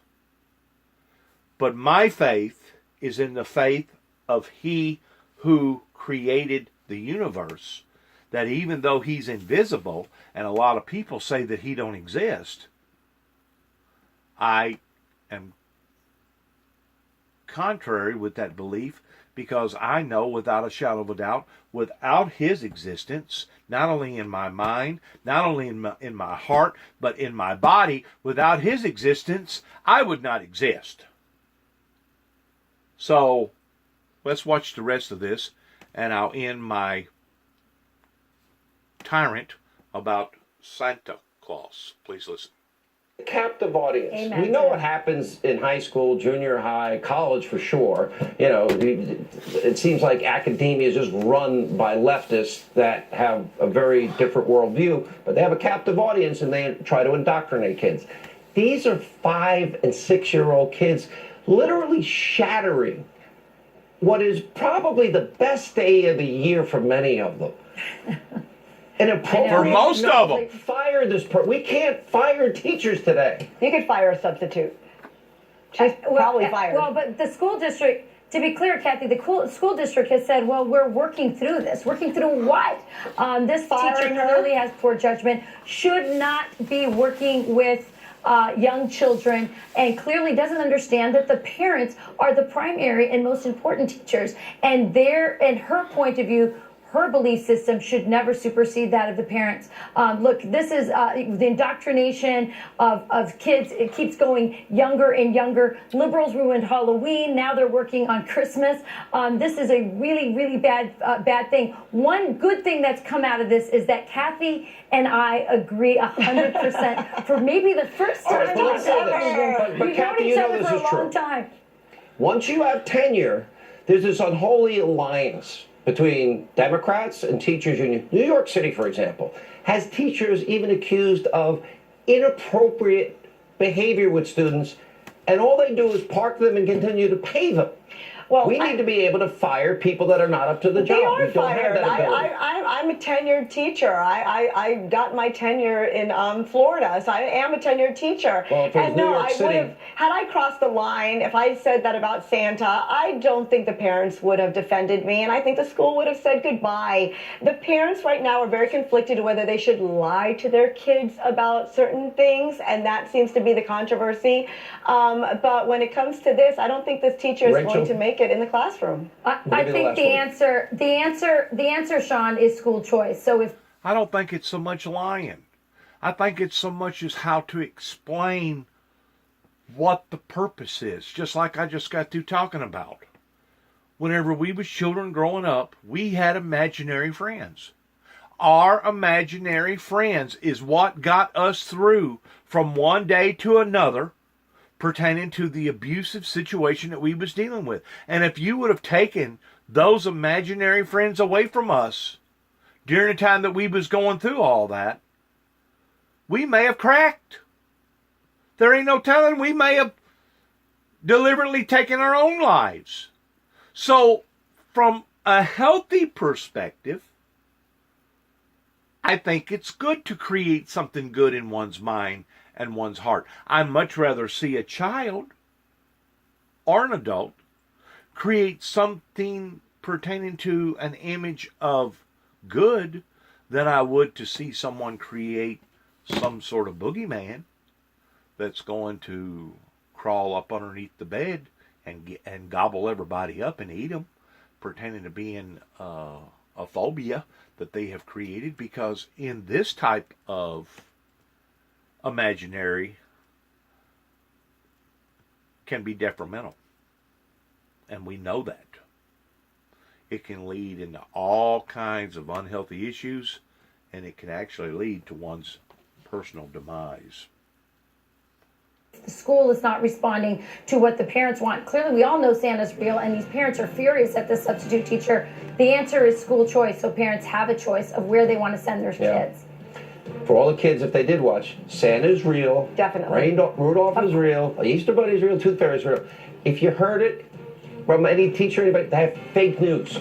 J: But my faith is in the faith of He who created the universe, that even though He's invisible, and a lot of people say that He don't exist, I am contrary with that belief, because I know without a shadow of a doubt, without His existence, not only in my mind, not only in my heart, but in my body, without His existence, I would not exist. So, let's watch the rest of this, and I'll end my tyrant about Santa Claus. Please listen.
A: Captive audience.
R: Amen.
A: We know what happens in high school, junior high, college for sure. You know, it seems like academia is just run by leftists that have a very different worldview, but they have a captive audience and they try to indoctrinate kids. These are 5- and 6-year-old kids literally shattering what is probably the best day of the year for many of them.
J: For most of them.
A: Fire this we can't fire teachers today.
R: You could fire a substitute. She's probably fired.
D: Well, but the school district, to be clear, Kathy, the school district has said, well, we're working through this. Working through what? This teacher clearly has poor judgment, should not be working with young children, and clearly doesn't understand that the parents are the primary and most important teachers. And her point of view, her belief system should never supersede that of the parents. Look, this is the indoctrination of kids. It keeps going younger and younger. Liberals ruined Halloween. Now they're working on Christmas. This is a really, really bad thing. One good thing that's come out of this is that Kathy and I agree 100% for maybe the first time in ever. We've known each other for a long time.
A: Once you have tenure, there's this unholy alliance between Democrats and teachers union. New York City, for example, has teachers even accused of inappropriate behavior with students, and all they do is park them and continue to pay them.
R: Well,
A: we need to be able to fire people that are not up to the job.
R: They are
A: we don't have
R: fired.
A: that ability.
R: I'm a tenured teacher. I got my tenure in Florida, so I am a tenured teacher.
A: Well, if it was
R: and
A: New
R: no,
A: York
R: I
A: City,
R: would have, had I crossed the line, if I said that about Santa, I don't think the parents would have defended me, and I think the school would have said goodbye. The parents right now are very conflicted whether they should lie to their kids about certain things, and that seems to be the controversy. But when it comes to this, I don't think this teacher is going to make it in the classroom.
D: I think the answer, Sean, is school choice. So if
J: I don't think it's so much lying. I think it's so much as how to explain what the purpose is, just like I just got through talking about. Whenever we was children growing up, we had imaginary friends. Our imaginary friends is what got us through from one day to another, pertaining to the abusive situation that we was dealing with. And if you would have taken those imaginary friends away from us during the time that we was going through all that, we may have cracked. There ain't no telling, we may have deliberately taken our own lives. So, from a healthy perspective, I think it's good to create something good in one's mind and one's heart. I'd much rather see a child or an adult create something pertaining to an image of good than I would to see someone create some sort of boogeyman that's going to crawl up underneath the bed and gobble everybody up and eat them, pertaining to being a phobia that they have created. Because in this type of imaginary can be detrimental, and we know that. It can lead into all kinds of unhealthy issues, and it can actually lead to one's personal demise.
D: The school is not responding to what the parents want. Clearly, we all know Santa's real, and these parents are furious at the substitute teacher. The answer is school choice, so parents have a choice of where they want to send their kids.
K: For all the kids, if they did watch, Santa's real.
R: Definitely.
K: Rudolph is real. The Easter Bunny is real. Tooth Fairy is real. If you heard it from any teacher, anybody, they have fake news.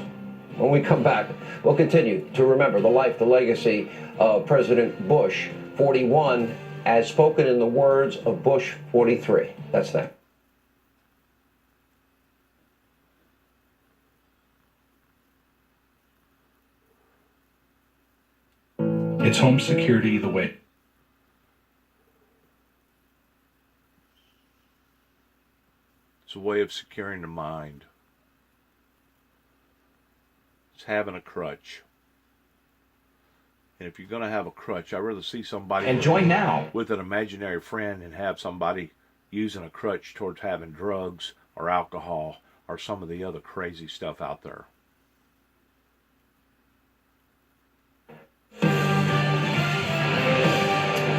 K: When we come back, we'll continue to remember the life, the legacy of President Bush, 41, as spoken in the words of Bush, 43. That's that.
M: It's home security the way.
J: It's a way of securing the mind. It's having a crutch. And if you're going to have a crutch, I'd rather see somebody
E: And join now
J: with an imaginary friend and have somebody using a crutch towards having drugs or alcohol or some of the other crazy stuff out there.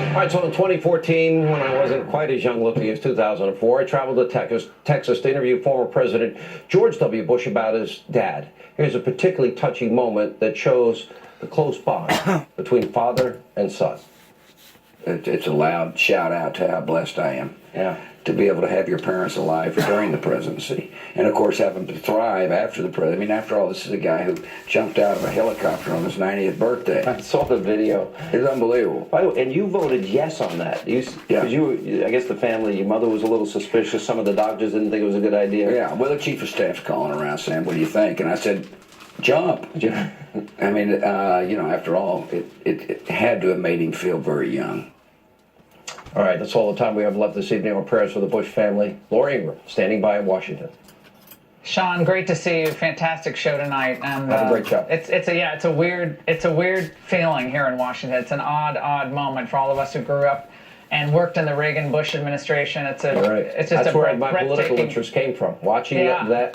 K: All right, so in 2014, when I wasn't quite as young looking as 2004, I traveled to Texas to interview former President George W. Bush about his dad. Here's a particularly touching moment that shows the close bond between father and son.
B: It's a loud shout out to how blessed I am.
K: Yeah.
B: To be able to have your parents alive during the presidency. And of course, have them to thrive after the presidency. I mean, after all, this is a guy who jumped out of a helicopter on his 90th birthday.
K: I saw the video.
B: It's unbelievable.
K: By the way, and you voted yes on that. Because I guess the family, your mother was a little suspicious. Some of the doctors didn't think it was a good idea.
B: Yeah, well, the chief of staff's calling around saying, what do you think? And I said, jump. I mean, after all, it had to have made him feel very young.
K: All right, that's all the time we have left this evening. Our prayers for the Bush family. Laura Ingram, standing by in Washington.
G: Sean, great to see you. Fantastic show tonight. And
K: have a great show.
G: It's a weird feeling here in Washington. It's an odd moment for all of us who grew up and worked in the Reagan-Bush administration. It's just
K: that's
G: a
K: where my political interest came from. Watching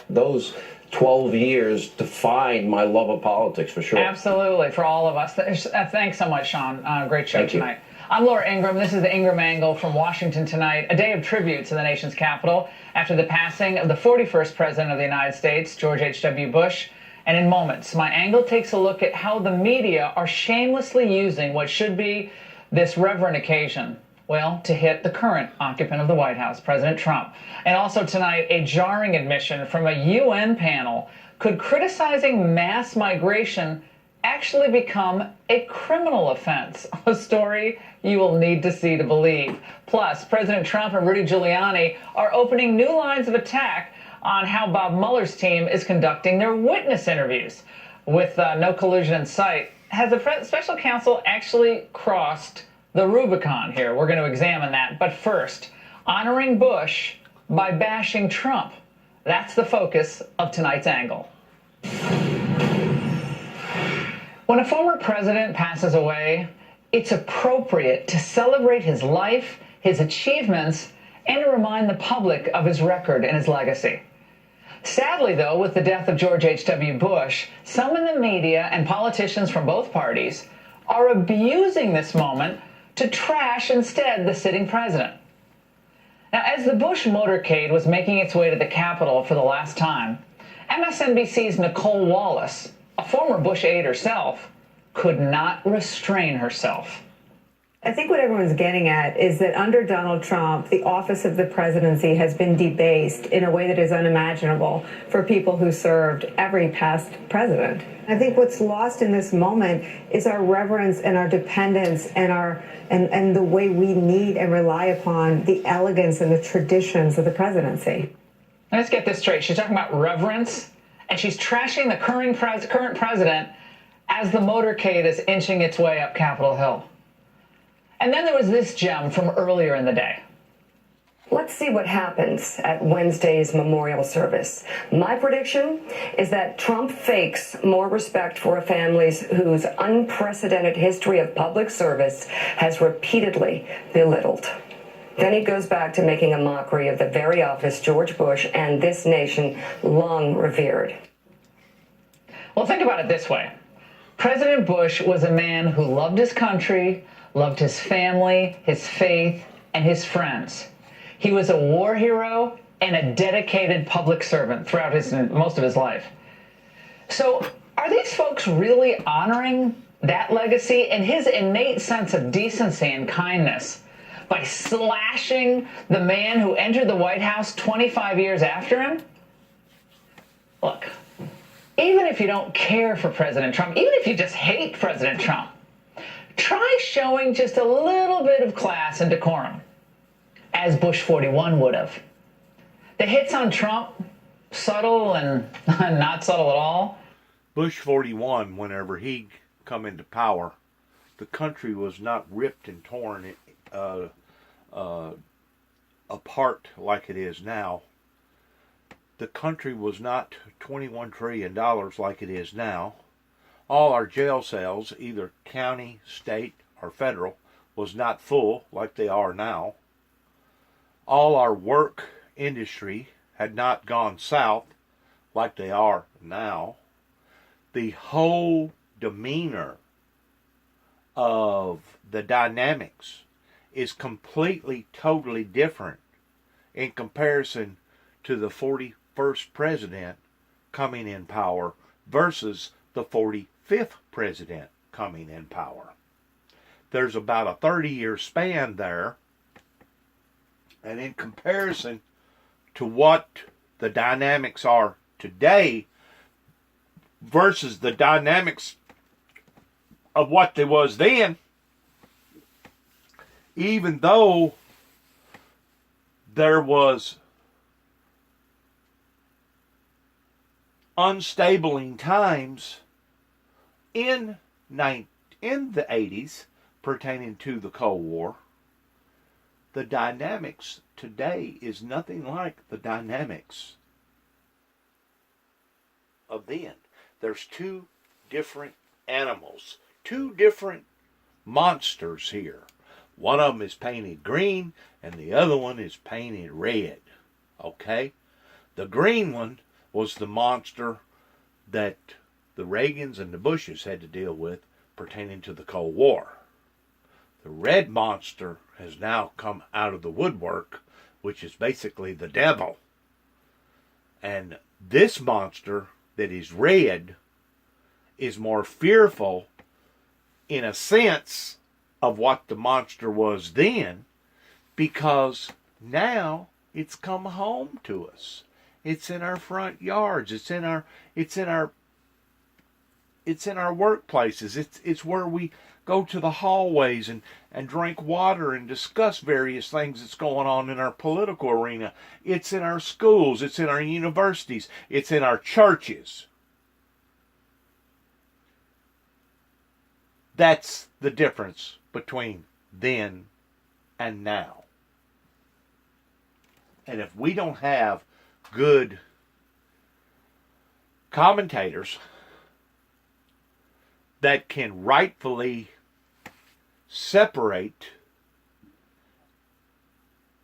K: those 12 years defined my love of politics, for sure.
G: Absolutely, for all of us. Thanks so much, Sean. Great show
K: Thank you.
G: tonight. I'm Laura Ingram. This is the Ingram Angle from Washington tonight, a day of tribute to the nation's capital after the passing of the 41st President of the United States, George H.W. Bush. And in moments, my angle takes a look at how the media are shamelessly using what should be this reverent occasion, well, to hit the current occupant of the White House, President Trump. And also tonight, a jarring admission from a UN panel. Could criticizing mass migration actually become a criminal offense? A story you will need to see to believe. Plus, President Trump and Rudy Giuliani are opening new lines of attack on how Bob Mueller's team is conducting their witness interviews. With no collusion in sight, has the special counsel actually crossed the Rubicon here? We're going to examine that. But first, honoring Bush by bashing Trump. That's the focus of tonight's angle. When a former president passes away, it's appropriate to celebrate his life, his achievements, and to remind the public of his record and his legacy. Sadly, though, with the death of George H.W. Bush, some in the media and politicians from both parties are abusing this moment to trash instead the sitting president. Now, as the Bush motorcade was making its way to the Capitol for the last time, MSNBC's Nicole Wallace, a former Bush aide herself, could not restrain herself.
C: I think what everyone's getting at is that under Donald Trump, the office of the presidency has been debased in a way that is unimaginable for people who served every past president. I think what's lost in this moment is our reverence and our dependence and the way we need and rely upon the elegance and the traditions of the presidency.
G: Let's get this straight. She's talking about reverence, and she's trashing the current president as the motorcade is inching its way up Capitol Hill. And then there was this gem from earlier in the day.
W: Let's see what happens at Wednesday's memorial service. My prediction is that Trump fakes more respect for a family whose unprecedented history of public service has repeatedly belittled. Then he goes back to making a mockery of the very office George Bush and this nation long revered.
G: Well, think about it this way. President Bush was a man who loved his country, loved his family, his faith, and his friends. He was a war hero and a dedicated public servant throughout most of his life. So are these folks really honoring that legacy and his innate sense of decency and kindness by slashing the man who entered the White House 25 years after him? Look, even if you don't care for President Trump, even if you just hate President Trump, try showing just a little bit of class and decorum, as Bush 41 would have. The hits on Trump, subtle and not subtle at all.
J: Bush 41, whenever he come into power, the country was not ripped and torn apart like it is now. The country was not $21 trillion like it is now. All our jail cells, either county, state, or federal, was not full like they are now. All our work industry had not gone south like they are now. The whole demeanor of the dynamics is completely, totally different in comparison to the 41st president coming in power versus the 45th president coming in power. There's about a 30-year span there, and in comparison to what the dynamics are today versus the dynamics of what there was then, even though there was unstabling times in the 80s pertaining to the Cold War, the dynamics today is nothing like the dynamics of then. There's two different animals, two different monsters here. One of them is painted green and the other one is painted red. Okay? The green one was the monster that the Reagans and the Bushes had to deal with pertaining to the Cold War. The red monster has now come out of the woodwork, which is basically the devil. And this monster that is red is more fearful in a sense of what the monster was then, because now it's come home to us. It's in our front yards. It's in our workplaces. It's where we go to the hallways and drink water and discuss various things that's going on in our political arena. It's in our schools. It's in our universities. It's in our churches. That's the difference between then and now. And if we don't have good commentators that can rightfully separate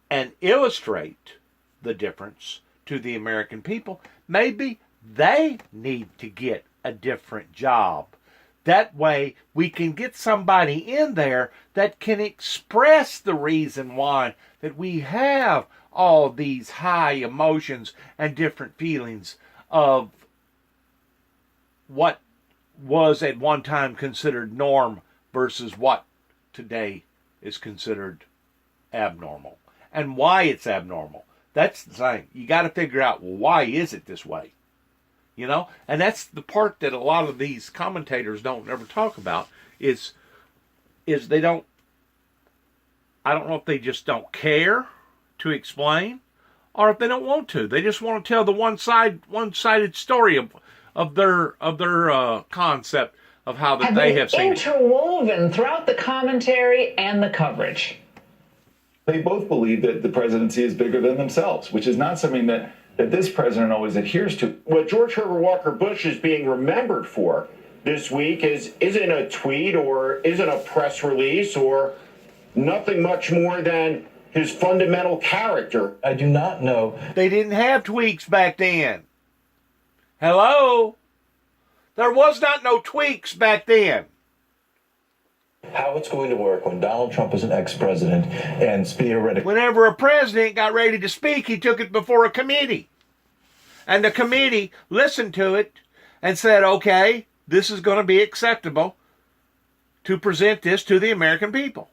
J: and illustrate the difference to the American people, maybe they need to get a different job. That way we can get somebody in there that can express the reason why that we have all these high emotions and different feelings of what was at one time considered norm versus what today is considered abnormal. And why it's abnormal. That's the thing. You got to figure out, well, why is it this way? You know? And that's the part that a lot of these commentators don't ever talk about is they don't, I don't know if they just don't care to explain or if they don't want to. They just want to tell the one-sided story of their concept of how that they have seen it.
G: Interwoven throughout the commentary and the coverage.
L: They both believe that the presidency is bigger than themselves, which is not something that this president always adheres to.
E: What George Herbert Walker Bush is being remembered for this week isn't a tweet or isn't a press release or nothing much more than his fundamental character.
N: I do not know.
J: They didn't have tweaks back then. Hello? There was not no tweaks back then.
N: How it's going to work when Donald Trump is an ex-president and theoretically...
J: Whenever a president got ready to speak, he took it before a committee. And the committee listened to it and said, okay, this is going to be acceptable to present this to the American people.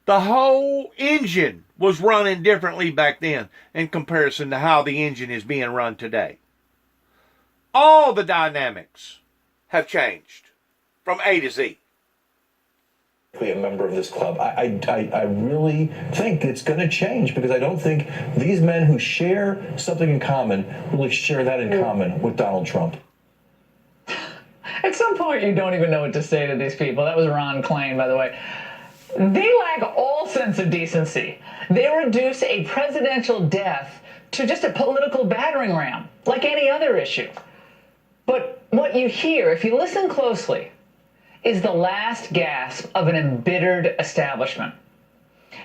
J: The whole engine was running differently back then in comparison to how the engine is being run today. All the dynamics have changed from A to Z.
N: Be a member of this club. I really think it's going to change because I don't think these men who share something in common really share that in common with Donald Trump.
G: At some point, you don't even know what to say to these people. That was Ron Klain, by the way. They lack all sense of decency. They reduce a presidential death to just a political battering ram, like any other issue. But what you hear, if you listen closely, is the last gasp of an embittered establishment.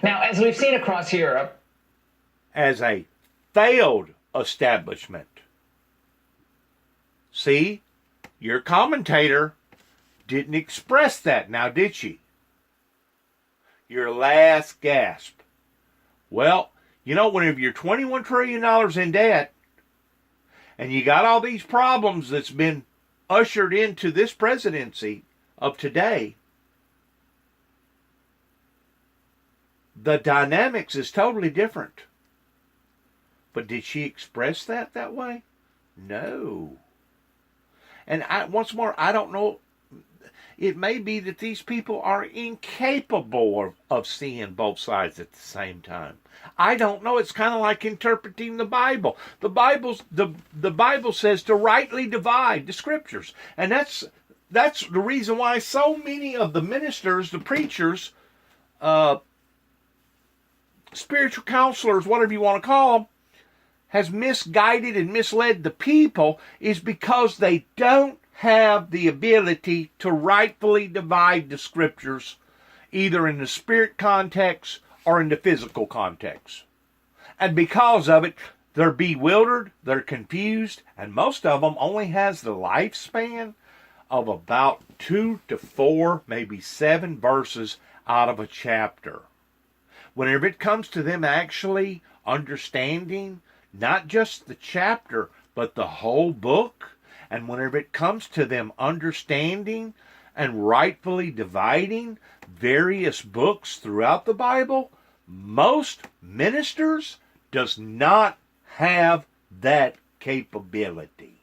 G: Now, as we've seen across Europe,
J: as a failed establishment. See, your commentator didn't express that now, did she? Your last gasp. Well, you know, whenever you're $21 trillion in debt, and you got all these problems that's been ushered into this presidency of today, the dynamics is totally different. But did she express that way? No. And once more, I don't know. It may be that these people are incapable of seeing both sides at the same time. I don't know. It's kind of like interpreting the Bible. The Bible says to rightly divide the scriptures. And that's the reason why so many of the ministers, the preachers, spiritual counselors, whatever you want to call them, has misguided and misled the people, is because they don't have the ability to rightfully divide the scriptures, either in the spirit context or in the physical context. And because of it, they're bewildered, they're confused, and most of them only has the lifespan of about 2 to 4, maybe 7 verses out of a chapter. Whenever it comes to them actually understanding not just the chapter, but the whole book, and whenever it comes to them understanding and rightfully dividing various books throughout the Bible, most ministers does not have that capability.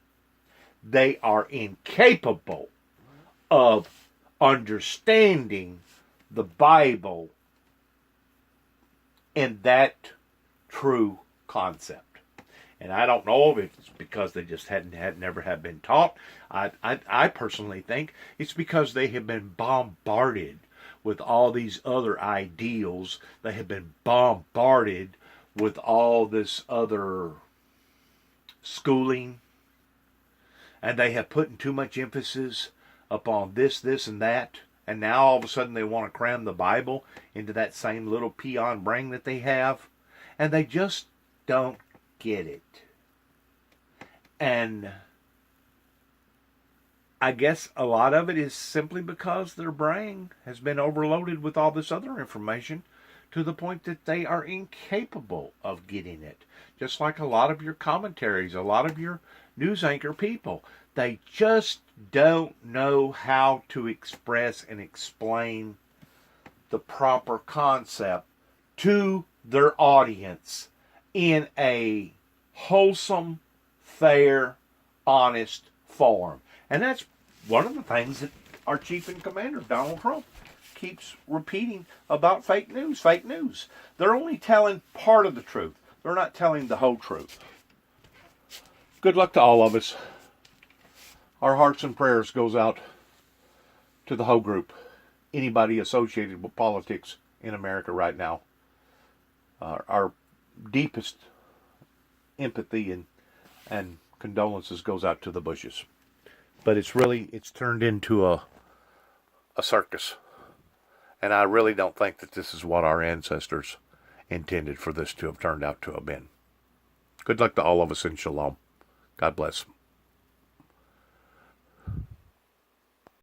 J: They are incapable of understanding the Bible in that true concept. And I don't know if it's because they just never have been taught. I personally think it's because they have been bombarded with all these other ideals. They have been bombarded with all this other schooling. And they have put too much emphasis upon this, and that. And now all of a sudden they want to cram the Bible into that same little peon brain that they have. And they just don't get it. And I guess a lot of it is simply because their brain has been overloaded with all this other information to the point that they are incapable of getting it. Just like a lot of your commentaries, a lot of your news anchor people, they just don't know how to express and explain the proper concept to their audience in a wholesome, fair, honest form. And that's one of the things that our chief and commander, Donald Trump, keeps repeating about fake news. Fake news. They're only telling part of the truth. They're not telling the whole truth. Good luck to all of us. Our hearts and prayers goes out to the whole group. Anybody associated with politics in America right now. Our deepest empathy and condolences goes out to the Bushes. But it's turned into a circus. And I really don't think that this is what our ancestors intended for this to have turned out to have been. Good luck to all of us, and shalom. God bless.